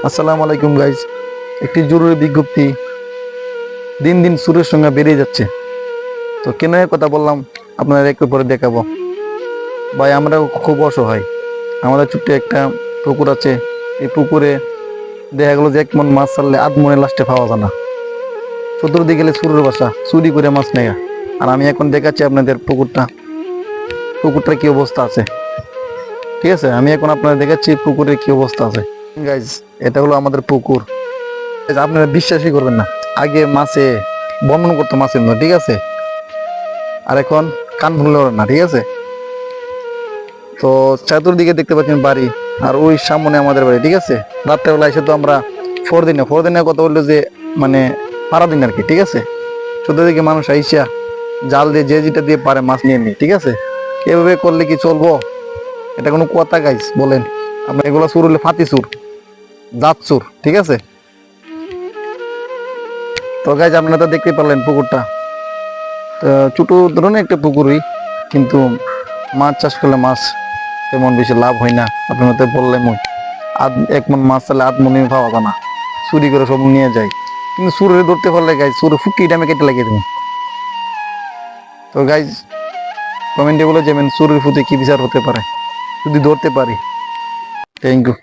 আসসালামু আলাইকুম গাইজ। একটি জরুরি বিজ্ঞপ্তি, দিন দিন সুরের সংখ্যা বেড়ে যাচ্ছে। তো কেন এ কথা বললাম আপনাদের একটু পরে দেখাবো। ভাই আমরা খুব অসহায়। আমাদের ছোট্ট একটা পুকুর আছে, এই পুকুরে দেখা গেলো যে এক মন মাছ ছাড়লে আধ মনে লাস্টে পাওয়া যায় না। চতুর্দিকে গেলে সুরের বাসা, চুরি করে মাছ নেয়া। আর আমি এখন দেখাচ্ছি আপনাদের পুকুরটার কি অবস্থা আছে। ঠিক আছে, আমি এখন আপনাদের দেখাচ্ছি পুকুরের কি অবস্থা আছে। গাইজ, এটা হলো আমাদের পুকুর। আপনারা বিশ্বাসই করবেন না, আগে মাছে বর্ণন করতো মাছের মতো, ঠিক আছে, আর এখন কান ভুনলো না, ঠিক আছে। তো চতুর্দিকে দেখতে পাচ্ছেন বাড়ি, আর ওই সামনে আমাদের বাড়ি, ঠিক আছে। রাত্রেবেলা এসে তো আমরা ফোর দিনে কথা বললো যে মানে পারা দিন আর কি, ঠিক আছে। চতুর্দিকে মানুষ আইসা জাল দিয়ে যে যেটা দিয়ে পারে মাছ নিয়ে নিই, ঠিক আছে। এভাবে করলে কি চলবো? এটা কোনো কথা গাইস বলেন? আমরা এগুলো চুর হলে ফাতি চুর, জাত চুর, ঠিক আছে। তো গাইজ আপনারা তো দেখতে পারলেন পুকুরটা, তো ছোট ধরনের একটা পুকুরই, কিন্তু মাছ চাষ করলে মাছ তেমন বেশি লাভ হয় না। আপনার মতো বললেন এক মন মাছ চালে আধ মনে পাওয়া যায় না, চুরি করে সব নিয়ে যায়। কিন্তু চুরে ধরতে পারলে গাইজ চুরে ফুকি ডামে কেটে লাগিয়ে দেবেন। তো গাইজ কমেন্টে বলে যাবেন চুরের প্রতি কি বিচার হতে পারে যদি ধরতে পারি। Thank you.